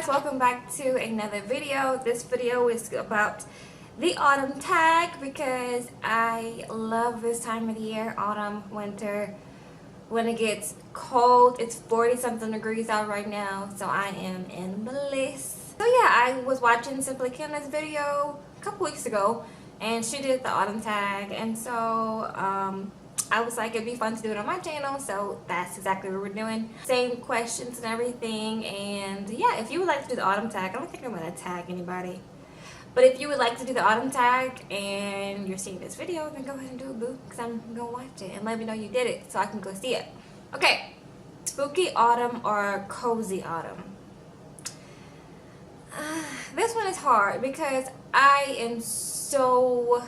guys, welcome back to another video. This video is about the autumn tag because I love this time of the year, autumn, winter. When it gets cold, it's 40 something degrees out right now, so I am in bliss. So yeah, I was watching Simply Kim's video a couple weeks ago and she did the autumn tag, and so I was like, it'd be fun to do it on my channel, so that's exactly what we're doing. Same questions and everything, and yeah, if you would like to do the autumn tag, I don't think I'm gonna tag anybody, but if you would like to do the autumn tag and you're seeing this video, then go ahead and do it, boo, because I'm gonna watch it and let me know you did it so I can go see it. Okay, spooky autumn or cozy autumn? This one is hard because I am so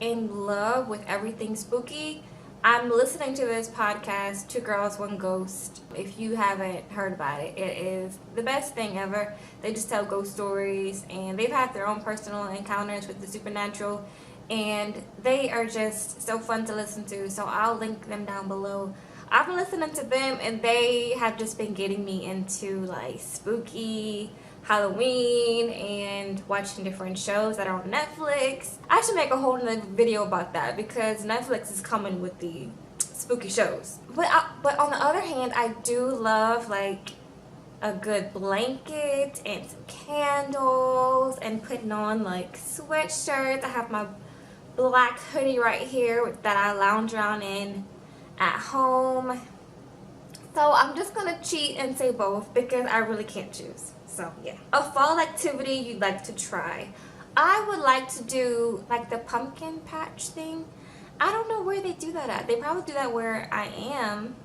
in love with everything spooky. I'm listening to this podcast, Two Girls, One Ghost. If you haven't heard about it, it is the best thing ever. They just tell ghost stories and they've had their own personal encounters with the supernatural, and they are just so fun to listen to, so I'll link them down below. I've been listening to them and they have just been getting me into like spooky Halloween and watching different shows that are on Netflix. I should make a whole nother video about that because Netflix is coming with the spooky shows. But on the other hand, I do love like a good blanket and some candles and putting on like sweatshirts. I have my black hoodie right here that I lounge around in at home. So I'm just gonna cheat and say both because I really can't choose. So yeah. A fall activity you'd like to try. I would like to do like the pumpkin patch thing. I don't know where they do that at. They probably do that where I am,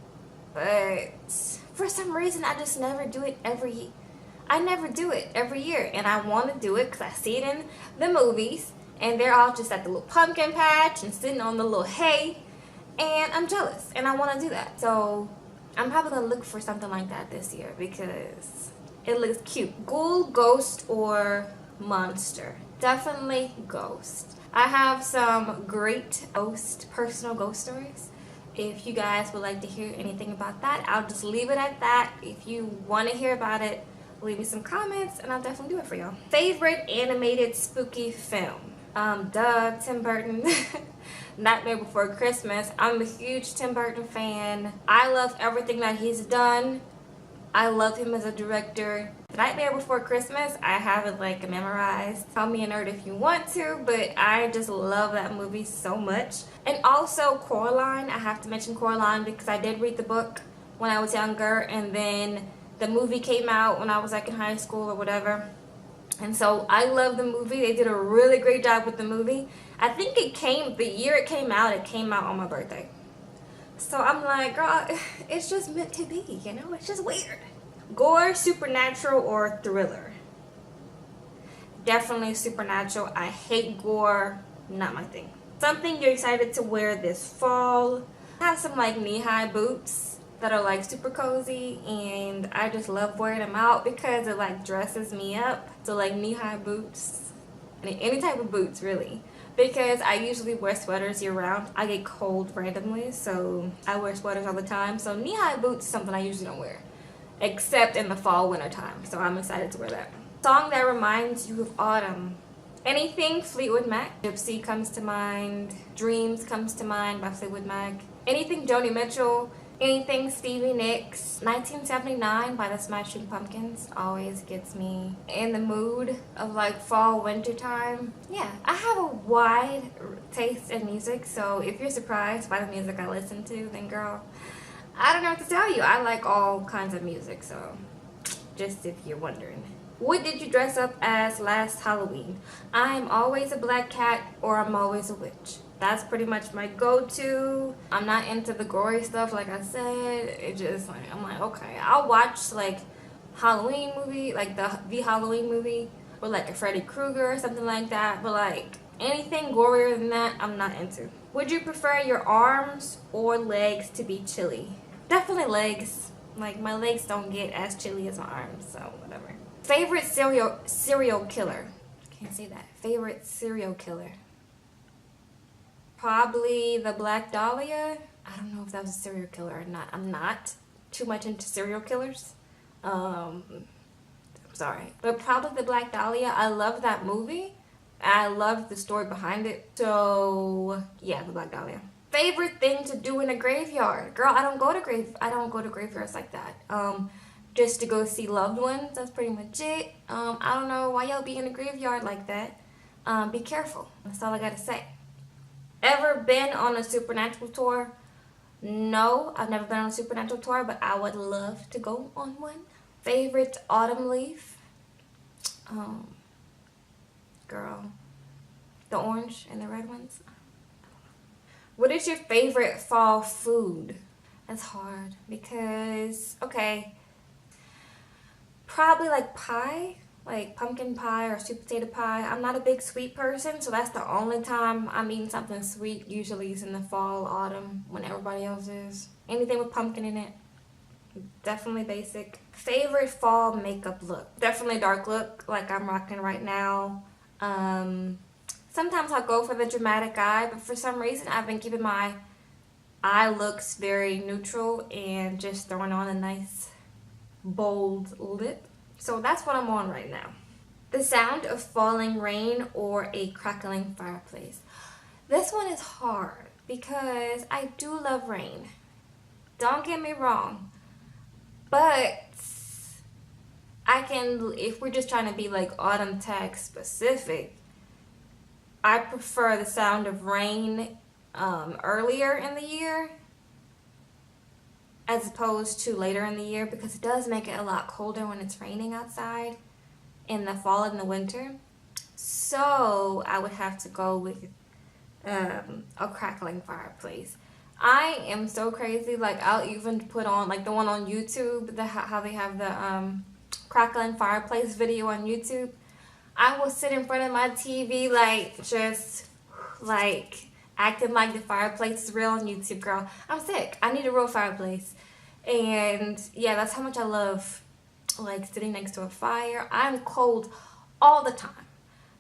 but for some reason I just never do it every year, and I want to do it because I see it in the movies and they're all just at the little pumpkin patch and sitting on the little hay, and I'm jealous and I want to do that. So I'm probably gonna look for something like that this year because it looks cute. Ghoul, ghost, or monster? Definitely ghost. I have some great personal ghost stories. If you guys would like to hear anything about that, I'll just leave it at that. If you want to hear about it, leave me some comments and I'll definitely do it for y'all. Favorite animated spooky film? Tim Burton. Nightmare Before Christmas. I'm a huge Tim Burton fan. I love everything that he's done. I love him as a director. Nightmare Before Christmas, I have it like memorized. Call me a nerd if you want to, but I just love that movie so much. And also Coraline. I have to mention Coraline because I did read the book when I was younger, and then the movie came out when I was like in high school or whatever. And so I love the movie. They did a really great job with the movie. I think the year it came out on my birthday. So I'm like, girl, it's just meant to be, you know? It's just weird. Gore, supernatural, or thriller? Definitely supernatural. I hate gore. Not my thing. Something you're excited to wear this fall. I have some like knee-high boots that are like super cozy, and I just love wearing them out because it like dresses me up. So like knee-high boots, any type of boots really, because I usually wear sweaters year round. I get cold randomly, so I wear sweaters all the time. So knee-high boots is something I usually don't wear except in the fall winter time, so I'm excited to wear that. Song that reminds you of autumn. Anything Fleetwood Mac. Gypsy comes to mind. Dreams comes to mind by Fleetwood Mac. Anything Joni Mitchell. Anything Stevie Nicks. 1979 by the Smashing Pumpkins always gets me in the mood of like fall winter time. Yeah, I have a wide taste in music, so if you're surprised by the music I listen to, then girl, I don't know what to tell you. I like all kinds of music, so just if you're wondering. What did you dress up as last Halloween? I'm always a black cat or I'm always a witch. That's pretty much my go-to. I'm not into the gory stuff, like I said. It just like, I'm like, okay, I'll watch like Halloween movie, like the Halloween movie, or like a Freddy Krueger or something like that. But like anything gorier than that, I'm not into. Would you prefer your arms or legs to be chilly? Definitely legs. Like my legs don't get as chilly as my arms, so whatever. Favorite serial killer? Can't say that. Favorite serial killer? Probably the Black Dahlia. I don't know if that was a serial killer or not. I'm not too much into serial killers. sorry. But probably the Black Dahlia. I love that movie. I love the story behind it. So yeah, the Black Dahlia. Favorite thing to do in a graveyard? Girl, I don't go to graveyards like that. Just to go see loved ones. That's pretty much it. I don't know why y'all be in a graveyard like that. Be careful. That's all I gotta say. Ever been on a supernatural tour? No, I've never been on a supernatural tour, but I would love to go on one. Favorite autumn leaf? Girl, the orange and the red ones. What is your favorite fall food? That's hard because, okay, probably like pie, like pumpkin pie or sweet potato pie. I'm not a big sweet person, so that's the only time I'm eating something sweet. Usually it's in the fall, autumn, when everybody else is. Anything with pumpkin in it, definitely basic. Favorite fall makeup look? Definitely dark look, like I'm rocking right now. Sometimes I'll go for the dramatic eye, but for some reason I've been keeping my eye looks very neutral and just throwing on a nice bold lip. So that's what I'm on right now. The sound of falling rain or a crackling fireplace. This one is hard because I do love rain. Don't get me wrong. But I can, if we're just trying to be like autumn tag specific, I prefer the sound of rain earlier in the year as opposed to later in the year, because it does make it a lot colder when it's raining outside in the fall and the winter. So I would have to go with a crackling fireplace. I am so crazy, like I'll even put on like the one on YouTube, how they have the crackling fireplace video on YouTube. I will sit in front of my TV like just like acting like the fireplace is real on YouTube, girl. I'm sick. I need a real fireplace. And yeah, that's how much I love like sitting next to a fire. I'm cold all the time,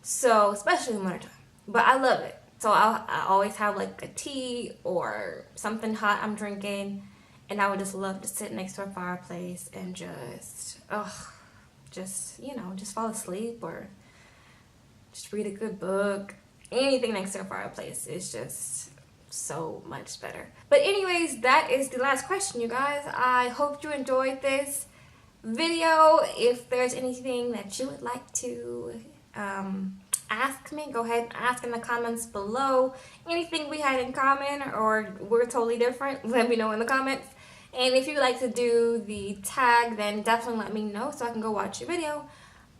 so especially in wintertime, but I love it. So I always have like a tea or something hot I'm drinking, and I would just love to sit next to a fireplace and just you know, just fall asleep or just read a good book. Anything next to a fireplace is just so much better. But anyways, that is the last question, you guys. I hope you enjoyed this video. If there's anything that you would like to ask me, go ahead and ask in the comments below. Anything we had in common or we're totally different, let me know in the comments. And if you'd like to do the tag, then definitely let me know so I can go watch your video.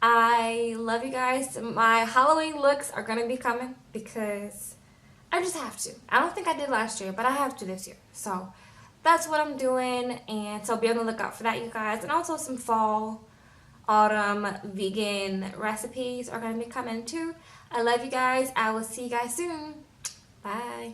I love you guys. My Halloween looks are gonna be coming because I just have to. I don't think I did last year, but I have to this year. So that's what I'm doing, and so be on the lookout for that, you guys. And also some fall, autumn vegan recipes are gonna be coming too. I love you guys. I will see you guys soon. Bye.